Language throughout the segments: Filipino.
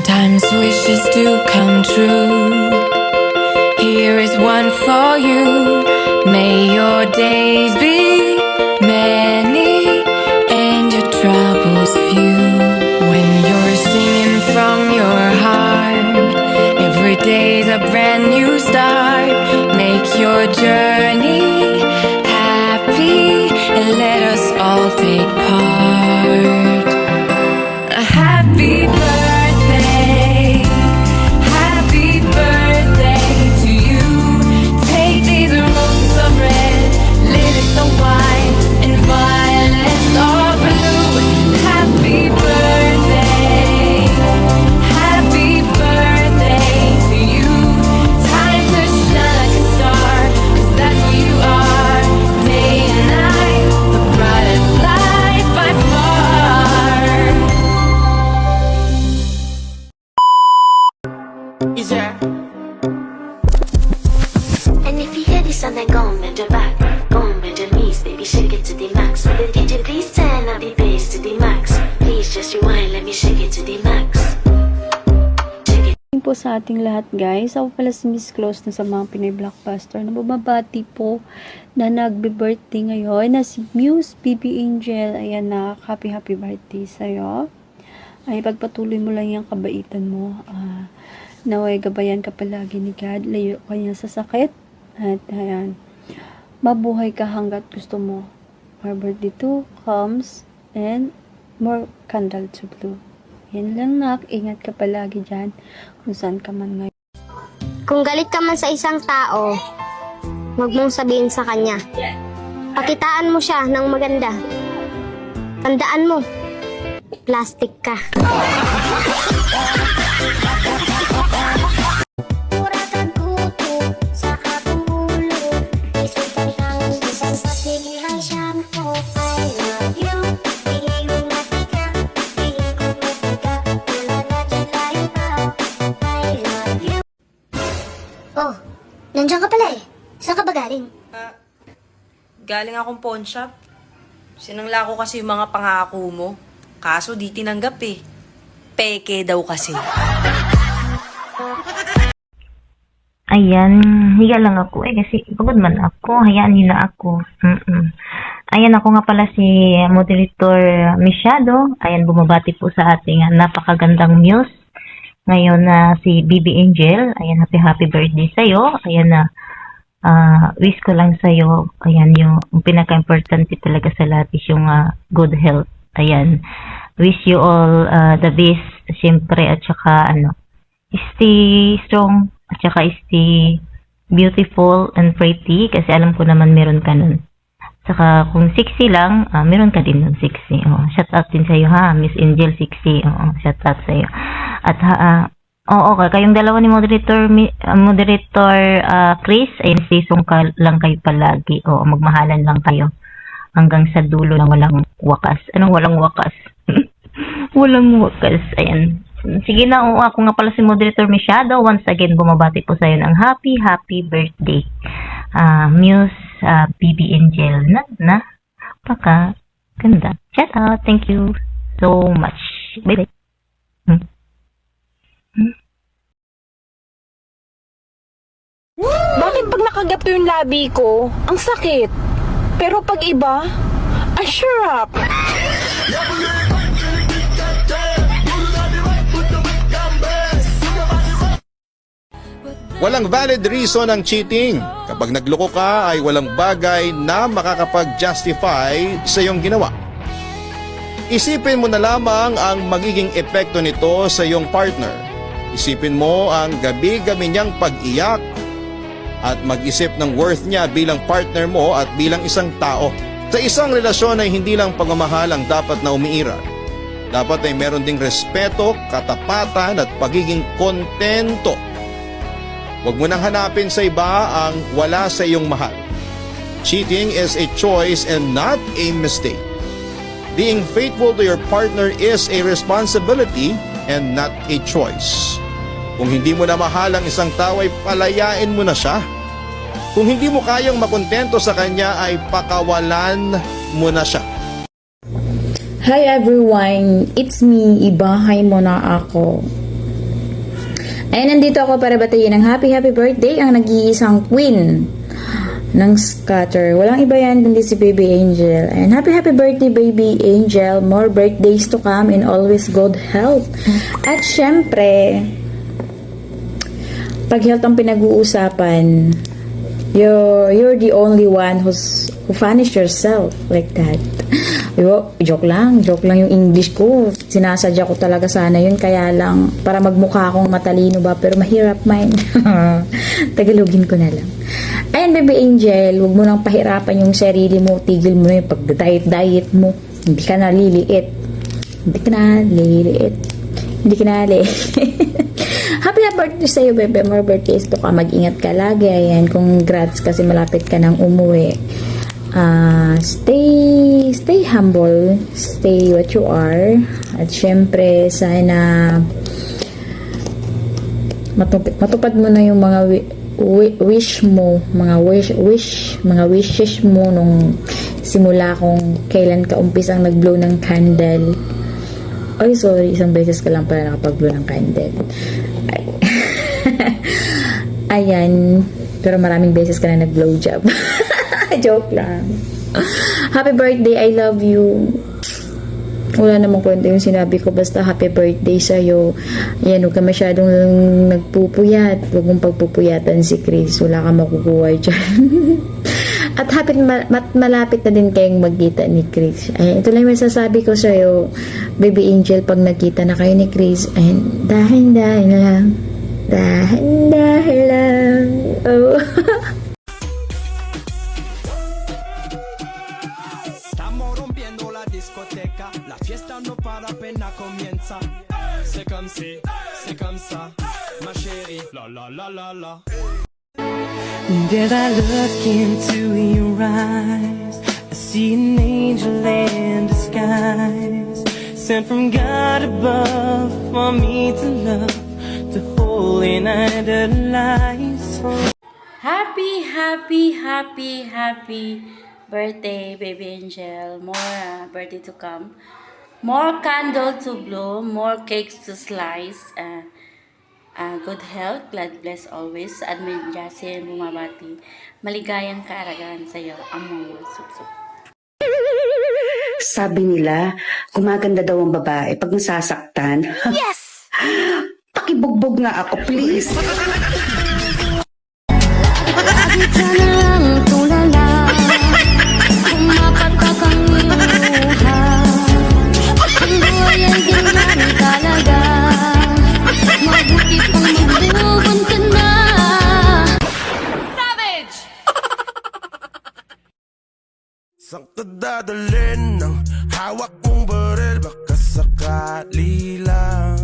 Sometimes wishes do come true. Here is one for you. May your days be many and your troubles few. When you're singing from your heart, every day's a brand new start. Make your journey happy and let us all take part. A happy birthday, happy birthday to you. Take these roses of red, lilies of white, and violets of blue. Happy birthday, happy birthday to you. Time to shine like a star, 'cause that's who you are. Day and night, the brightest light by far. Is there? And if you hear this song, then go and bend your back. Go and bend your knees, baby, shake it to the max. With the DJ, please turn up the bass to the max. Please just rewind, let me shake it to the max. Shake it. Po sa ating lahat guys, ako pala si Miss Close na sa mga Pinoy Blockbuster na bumabati po na nagbe-birthday ngayon na si Muse Baby Angel. Ayan na, happy birthday sa'yo. Ay pagpatuloy mo lang yung kabaitan mo. Naway gabayan ka palagi ni God, layo ka niya sa sakit. At ayan, mabuhay ka hanggat gusto mo. More birthday too comes and more candle to blow. Yan lang nak, ingat ka palagi dyan kung saan ka man ngayon. Kung galit ka man sa isang tao, huwag mong sabihin sa kanya. Pakitaan mo siya ng maganda. Tandaan mo, plastic ka. Oh, nandiyan ka pala eh. Saan ka ba galing? Galing akong pawn shop. Sinangla ko kasi yung mga pangako mo. Kaso di tinanggap eh. Peke daw kasi. Ayan, higa lang ako kasi pagod man ako. Hayaan niyo na ako. Ayan, ako nga pala si Moderator Misyado. Ayan, bumabati po sa ating napakagandang Muse. Ngayon na si Baby Angel. Ayan, happy birthday sa'yo. Ayan na, wish ko lang sa'yo. Ayan, yung pinaka-importante talaga sa lahat is yung good health. Ayan, wish you all the best. Siyempre, at saka stay strong. At saka stay beautiful and pretty. Kasi alam ko naman meron ka nun. Saka kung sexy lang, meron ka din nun sexy. Shout out din sa'yo ha, Miss Angel sexy. Shout out sa'yo. At kayong dalawa ni Moderator Chris, ayun, season ka lang kayo palagi. Magmahalan lang kayo hanggang sa dulo na walang wakas. Anong walang wakas? Walang wakas. Ayan. Sige na, ako nga pala si Moderator Misyado. Once again, bumabati po sa'yo ng happy birthday. Muse, Baby Angel na paka ganda. Shout out. Thank you so much. Bye-bye. Bakit pag nakagato yung labi ko, ang sakit? Pero pag iba, ang sarap. Walang valid reason ang cheating. Kapag nagloko ka ay walang bagay na makakapag-justify sa iyong ginawa. Isipin mo na lamang ang magiging epekto nito sa iyong partner. Isipin mo ang gabi-gabi niyang pag-iyak at mag-isip ng worth niya bilang partner mo at bilang isang tao. Sa isang relasyon ay hindi lang pagmamahal ang dapat na umiiral. Dapat ay meron ding respeto, katapatan at pagiging kontento. Huwag mo nang hanapin sa iba ang wala sa iyong mahal. Cheating is a choice and not a mistake. Being faithful to your partner is a responsibility and not a choice. Kung hindi mo na mahal ang isang tao ay palayain mo na siya. Kung hindi mo kayang makontento sa kanya ay pakawalan mo na siya. Hi everyone, it's me, ibahay mo na ako. Ay, nandito ako para batayin ng happy birthday ang nag-iisang queen ng scatter. Walang iba yan kundi si Baby Angel. And happy birthday, Baby Angel. More birthdays to come and always good health. At syempre, pag health ang pinag-uusapan, you're the only one who punish yourself like that. Joke lang yung English ko. Sinasadya ko talaga sana yun, kaya lang para magmukha akong matalino ba, pero mahirap man. Tagalogin ko na lang. Ayan, Baby Angel, huwag mo nang pahirapan yung sarili mo, tigil mo na yung pag-diet mo. Hindi ka na liliit. Happy birthday sa'yo, bebe. More birthdays to ka. Mag-ingat ka lagi. Ayan, congrats kasi malapit ka nang umuwi. Stay humble. Stay what you are. At syempre, sana matupad mo na yung mga wish mo, mga wishes mo nung simula kung kailan ka umpisang nag-blow ng candle. Ay, sorry, isang beses ka lang pala nakapag-blow ng candle. Ayan, pero maraming beses ka na nag-blow job. Joke lang. Happy birthday, I love you. Wala namang kwenta yung sinabi ko, basta happy birthday sa'yo. Ayan, huwag ka masyadong nagpupuyat. Huwag mong pagpupuyatan si Chris. Wala ka makukuha dyan. At malapit na din kayong magkita ni Chris. Ayan, ito lang yung masasabi ko sa'yo, Baby Angel, pag nagkita na kayo ni Chris. Ayan, dahan-dahan lang. Dahan-dahan lang. Oh. La fiesta no para apenas comienza. C'est comme si, c'est comme ça, ma chérie. La la la la la. As I look into your eyes, I see an angel in disguise, sent from God above for me to love, to hold and idolize. Happy birthday, Baby Angel. More birthday to come. More candle to blow. More cakes to slice. Good health. God bless always. Admin Jasin bumabati. Maligayang kaaragan sa iyo. Ang mga suksok. Sabi nila, gumaganda daw ang babae pag nasasaktan. Yes! Pakibugbog nga ako, please. Lagi ka na lang tulala, kumapatak ang iyong luha. Ang buhay ay ganyan talaga, mabuti pang magbuwan ka na. Savage! Saan ka dadalhin ng hawak mong baril? Baka sakali lang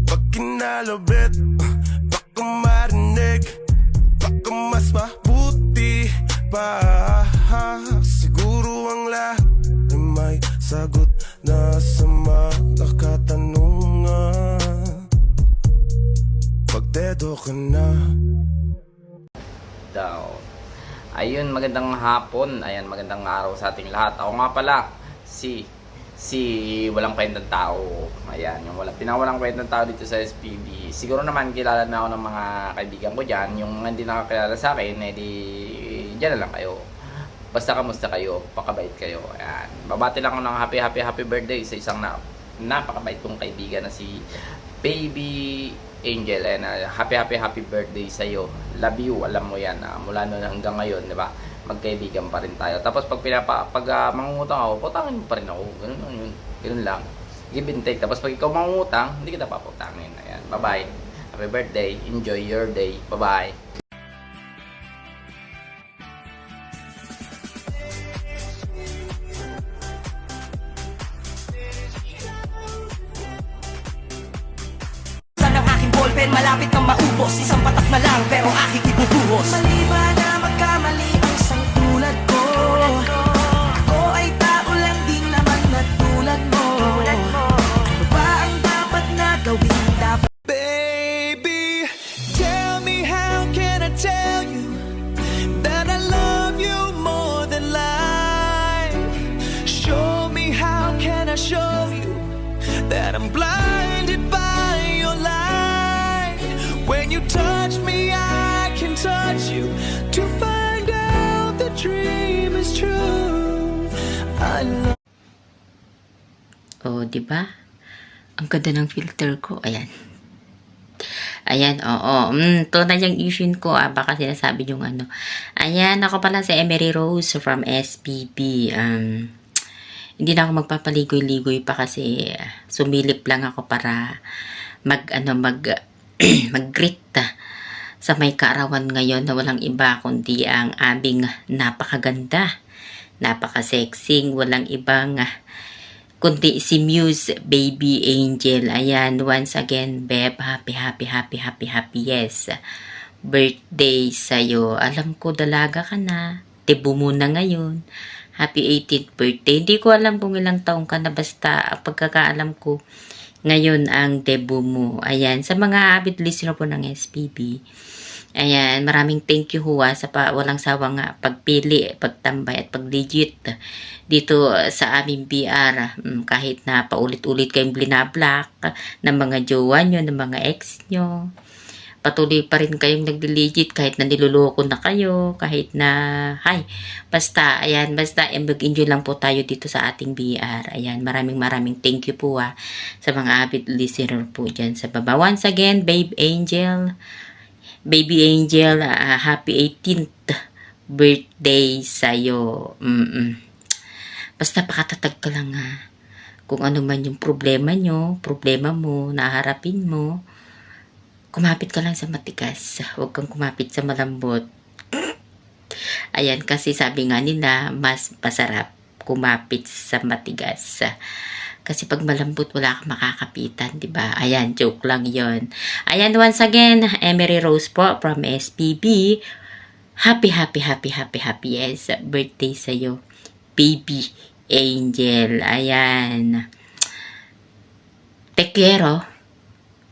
pag kinalabit, baka marinig, baka mas mabuti pa. Siguro ang lahat ay may sagot na sa mga katanungan. Pagdedo ka na daw. Ayun, magandang hapon. Ayan, magandang araw sa ating lahat. Ako nga pala, si walang kwentang tao. Ayan, yung pinawalang kwentang tao dito sa SPB. Siguro naman kilala na ako ng mga kaibigan ko dyan. Yung hindi nakakilala sa akin, edi dyan na lang kayo. Basta kamusta kayo, pakabait kayo. Ayan, babati lang ako ng happy birthday sa isang napakabait kong kaibigan na si Baby Angel. And happy birthday sa iyo. Love you, alam mo yan. Mula noon hanggang ngayon, di ba? Magkaibigan pa rin tayo. Tapos pag mangungutang ako, putangin mo pa rin ako. Ganun lang yun. Ganun lang. Give and take. Tapos pag ikaw mangungutang, hindi kita paputangin. Ayan. Bye-bye. Happy birthday. Enjoy your day. Bye-bye. malapit kang maubos. Isang patak na lang pero aking ibubuhos. Mali ba na magkamali ang isang tulad ko? Ako ay tao lang din naman na tulad mo. Ano ba ang dapat na gawin? Baby, tell me how can I tell you that I love you more than life? Show me how can I show you that I'm blinded by you. touch me, I can touch you. To find out the dream is true. I love. Oh, di ba? Ang ganda ng filter ko. Ayan. Ayan, oo. Tunay yung issue ko. Baka sinasabi yung ano. Ayan, ako pala si Emery Rose from SPB. Hindi na ako magpapaligoy-ligoy pa kasi sumilip lang ako para mag-greet sa may kaarawan ngayon na walang iba kundi ang aming napakaganda, napaka-sexing, walang ibang kundi si Muse Baby Angel. Ayan, once again, Beb, happy, yes. Birthday sa'yo. Alam ko, dalaga ka na. Debut mo na ngayon. Happy 18th birthday. Hindi ko alam kung ilang taong ka na, basta ang pagkakaalam ko, ngayon ang debut mo. Ayan, sa mga avid listener po ng SPB, ayan, maraming thank you ho sa walang sawang pagpili, pagtambay at paglegit dito sa aming BR. Kahit na paulit-ulit kayong blinablock ng mga jowa nyo, ng mga ex nyo, patuloy pa rin kayong nagli-legit kahit na niloloko na kayo, kahit na, basta, ayan, basta mag-enjoy lang po tayo dito sa ating BR. Ayan, maraming thank you po sa mga avid listener po dyan sa baba. Once again, Baby Angel, happy 18th birthday sa'yo. Basta pakatatag ka lang kung ano man yung problema mo, naharapin mo, kumapit ka lang sa matigas. Huwag kang kumapit sa malambot. Ayan, kasi sabi nga nila, mas masarap kumapit sa matigas. Kasi pag malambot, wala kang makakapitan, diba? Ayan, joke lang yon. Ayan, once again, Emery Rose po from SPB. Happy, yes. Birthday sa'yo, Baby Angel. Ayan. Te quiero,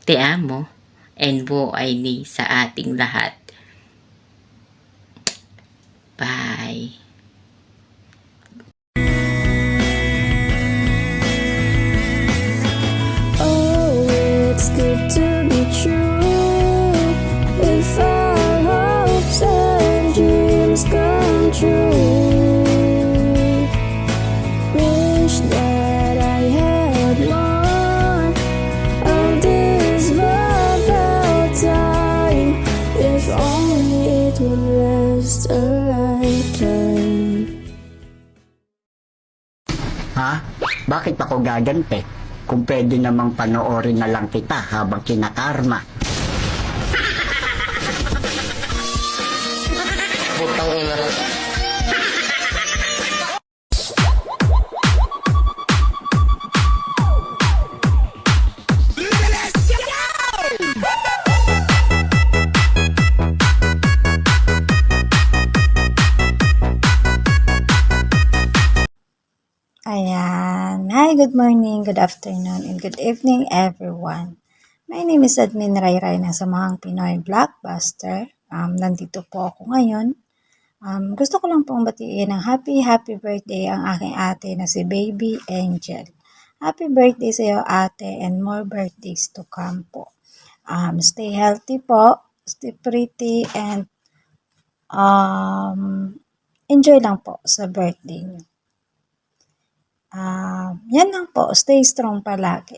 te amo, and buo ay ni sa ating lahat. Bye. Oh, it's good to be true. If our hopes and dreams come true, wish that I had more of this love out time. If only it would last a lifetime. Ha? Bakit ako gaganti? Kung pwede namang panoorin na lang kita habang kinakarma. Putang ina. Ayan. Hi, good morning, good afternoon, and good evening, everyone. My name is Admin Rayray na Samahang Pinoy Blockbuster. Nandito po ako ngayon. Gusto ko lang pong batiin ng happy birthday ang aking ate na si Baby Angel. Happy birthday sa iyo, ate, and more birthdays to come po. Stay healthy po, stay pretty, and enjoy lang po sa birthday niyo. Yan lang po. Stay strong palagi.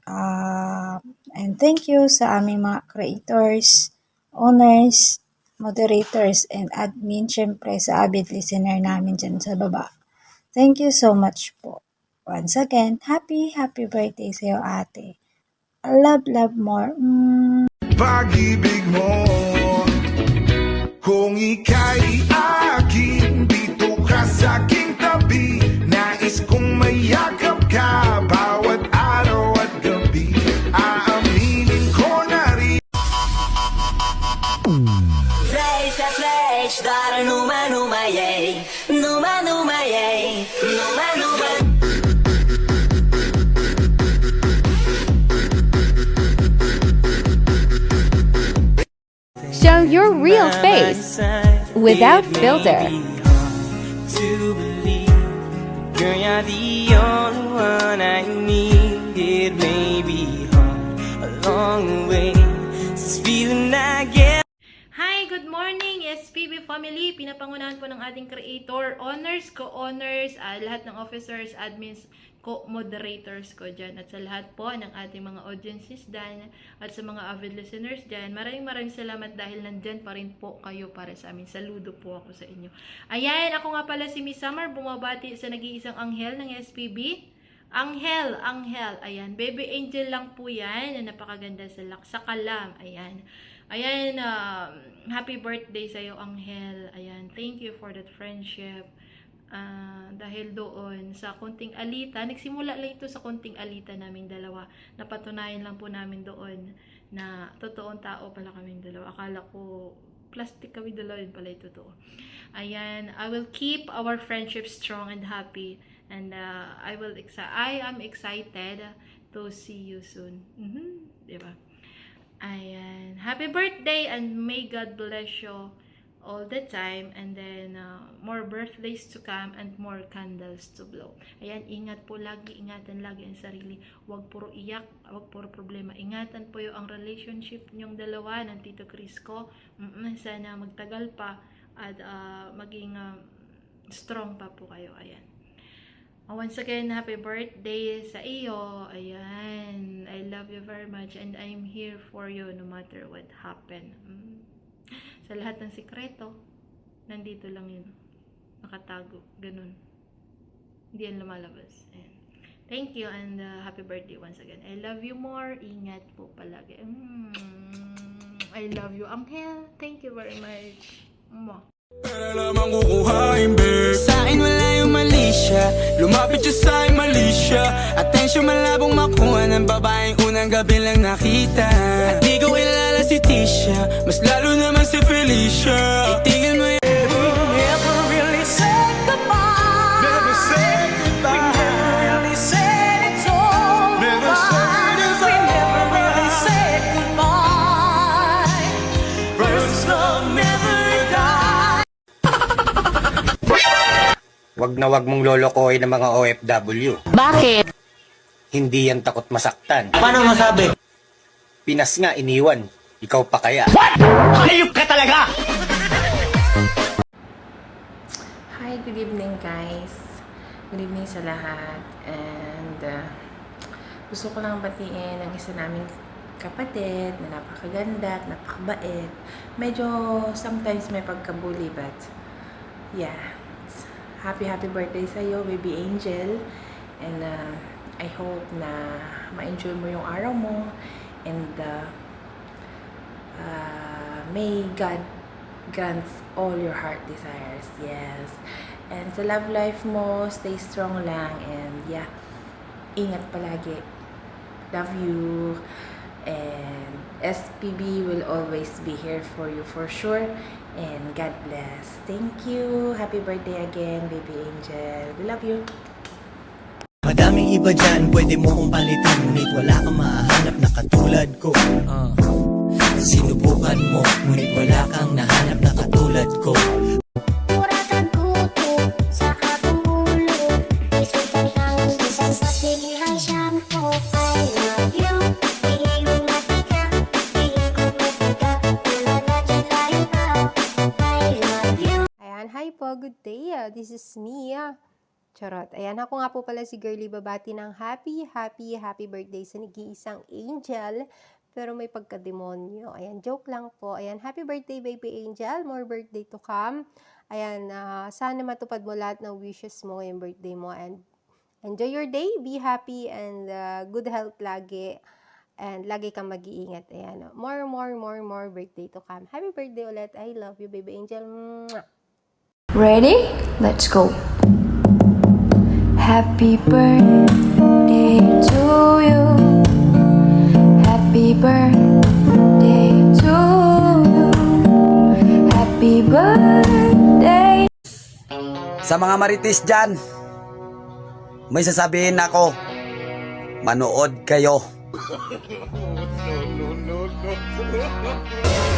And thank you sa aming mga creators, owners, moderators, and admin. Syempre sa avid listener namin dyan sa baba. Thank you so much po. Once again, happy birthday sa iyo, ate. I love more. Pag-ibig mo, kung ika'y akin, dito ka sa aking tabi. Nais kong mayakap ka bawat araw at gabi. Aaminin ko na rin. Flex, dara numa, yay. Numa, yay. Numa. Show your real face without filter. To believe, girl, you're the only one I need. It may be hard along the way, this feeling I get. SPB family, pinapangunahan po ng ating creator, owners, co-owners, lahat ng officers, admins, co-moderators ko dyan, at sa lahat po ng ating mga audiences dyan, at sa mga avid listeners dyan, maraming salamat dahil nandyan pa rin po kayo para sa amin. Saludo po ako sa inyo. Ayan, ako nga pala si Miss Summer, bumabati sa nag-iisang anghel ng SPB. Anghel, ayan, baby angel lang po yan, na napakaganda sa kalam, ayan. Ayan, happy birthday sa'yo, Anghel. Ayan, thank you for that friendship. Dahil doon, sa konting alita, nagsimula lang ito sa konting alita naming dalawa. Napatunayan lang po namin doon na totoong tao pala kaming dalawa. Akala ko, plastic kami dalawa, yun pala ito totoo. Ayan, I will keep our friendship strong and happy. And I am excited to see you soon. Diba? Ayan. Happy birthday and may God bless you all the time. And then, more birthdays to come and more candles to blow. Ayan, ingat po lagi. Ingatan lagi ang sarili. Huwag puro iyak. Huwag puro problema. Ingatan po yung ang relationship niyong dalawa ng Tito Chris ko. Sana magtagal pa at maging strong pa po kayo. Ayan. Once again, happy birthday sa iyo. Ayan. I love you very much and I'm here for you no matter what happen. Sa lahat ng sikreto, nandito lang yun. Nakatago. Ganun. Hindi yan lumalabas. Ayan. Thank you and happy birthday once again. I love you more. Ingat po palagi. I love you, Anghel. Thank you very much. Para lamang kukuhain, babe. Sa'kin wala yung mali siya. Lumapit siya sa'kin, mali siya. Atensyon malabong makuha ng babaeng unang gabi lang nakita. At di ko kilala si Tisha, mas lalo naman si Felicia. Itigil mo yan. Never really said goodbye. Never said goodbye. We never really said it's all. Never said it's all. We never really said goodbye. First love never died. Wag na wag mong lolokohin ng mga OFW. Bakit? Hindi yan takot masaktan. Paano masabi? Pinas nga iniwan. Ikaw pa kaya? What? Hayop ka talaga! Hi, good evening guys. Good evening sa lahat. And gusto ko lang batiin ang isa naming kapatid na napakaganda at napakabait. Medyo sometimes may pagkabuli but yeah. Happy birthday sa iyo, baby angel. And I hope na ma-enjoy mo yung araw mo. And may God grants all your heart desires. Yes. And sa love life mo, stay strong lang. And yeah, ingat palagi. Love you. And SPB will always be here for you for sure. And God bless. Thank you. Happy birthday again, baby angel. We love you. Madaming iba dyan, pwede mo kong palitan. Ngunit wala kang mahanap na katulad ko. Sinubukan mo, ngunit wala kang nahanap na katulad ko. Hi po, good day. This is me. Charot. Ayan, ako nga po pala si Girly babati ng happy birthday sa nag-iisang angel. Pero may pagka-demonyo. Ayan, joke lang po. Ayan, happy birthday baby angel. More birthday to come. Ayan, sana matupad mo lahat ng wishes mo ngayong birthday mo. And enjoy your day. Be happy and good health lagi. And lagi kang mag-iingat. Ayan, more birthday to come. Happy birthday ulit. I love you baby angel. Mwah! Ready? Let's go. Happy birthday to you. Happy birthday to you. Happy birthday. Sa mga marites dyan, may sasabihin ako, manood kayo.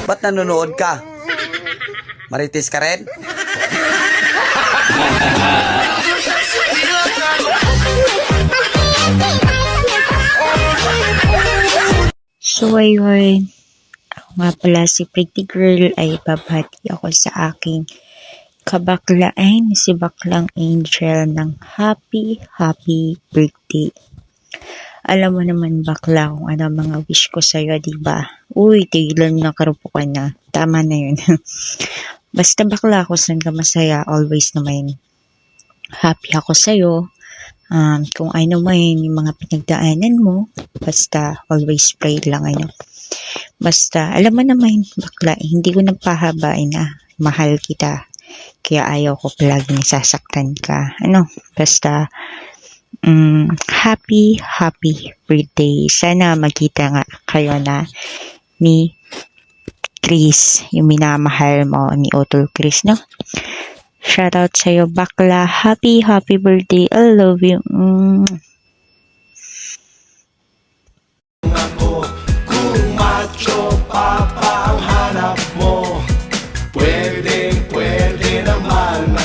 Ba't nanonood ka? Marites ka rin? So ayun, nga pala si Pretty Girl ay babati ako sa aking kabaklaan si Baklang Angel ng happy birthday. Alam mo naman bakla kung ano mga wish ko sa'yo, diba? Uy, tigilan na karupukan na. Tama na yun. Basta bakla ako, saan ka masaya, always naman happy ako sa'yo. Kung ano man yung mga pinagdaanan mo, basta always pray lang Basta, alam mo naman, bakla, hindi ko nagpahabain mahal kita. Kaya ayaw ko palagi nasasaktan ka. Basta, happy birthday. Sana magkita nga kayo na ni Chris, yung minamahal mo, ni Otol Chris, no? Shoutout sa'yo, bakla. Happy birthday. I love you. Kung macho papa ang hanap mo, pwede naman.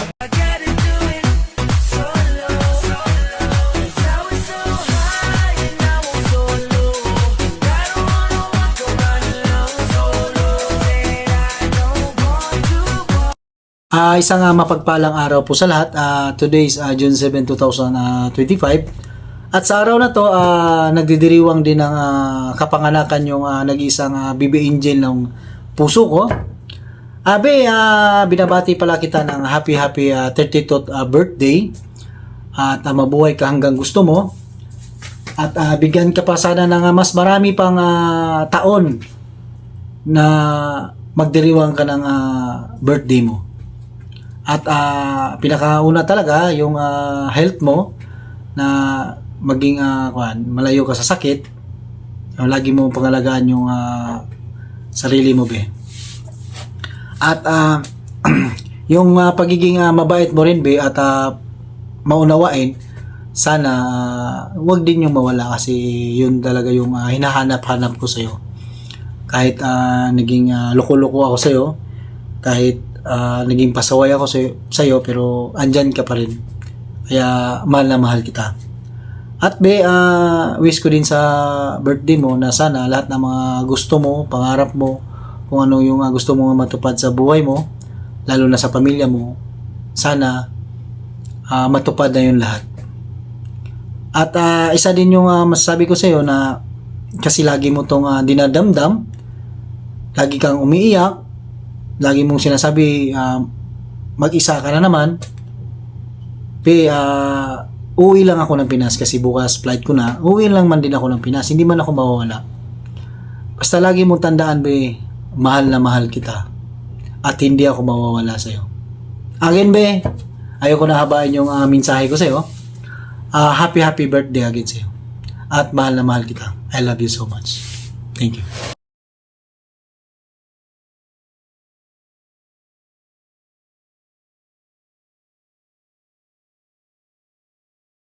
Isang mapagpalang araw po sa lahat. Today is June 7, 2025. At sa araw na to, nagdidiriwang din ng kapanganakan yung nag-iisang baby angel ng puso ko. Binabati pala kita ng happy 32th birthday. At mabuhay ka hanggang gusto mo. At bigyan ka pa sana ng mas marami pang taon na magdiriwang ka ng birthday mo. At pinakauna talaga yung health mo na maging malayo ka sa sakit. Lagi mo pangalagaan yung sarili mo, be. At yung pagiging mabait mo rin, be, at maunawain, sana wag din yung mawala kasi yun talaga yung hinahanap-hanap ko sa'yo. Kahit naging loko-loko ako sa'yo, kahit naging pasaway ako sa'yo, pero andyan ka pa rin. Kaya mahal na mahal kita. At be, wish ko din sa birthday mo na sana lahat ng mga gusto mo, pangarap mo, kung ano yung gusto mo matupad sa buhay mo, lalo na sa pamilya mo, sana matupad na yun lahat. At isa din yung masasabi ko sa'yo na kasi lagi mo tong dinadamdam, lagi kang umiiyak, lagi mong sinasabi mag-isa ka na naman. Uwi lang ako ng Pinas kasi bukas flight ko na. Uwi lang man din ako ng Pinas, hindi man ako mawawala. Basta lagi mong tandaan, be, mahal na mahal kita at hindi ako mawawala sa'yo. Again, be, ayoko na habain yung mensahe ko sa'yo. Happy birthday again sa'yo at mahal na mahal kita. I love you so much. Thank you.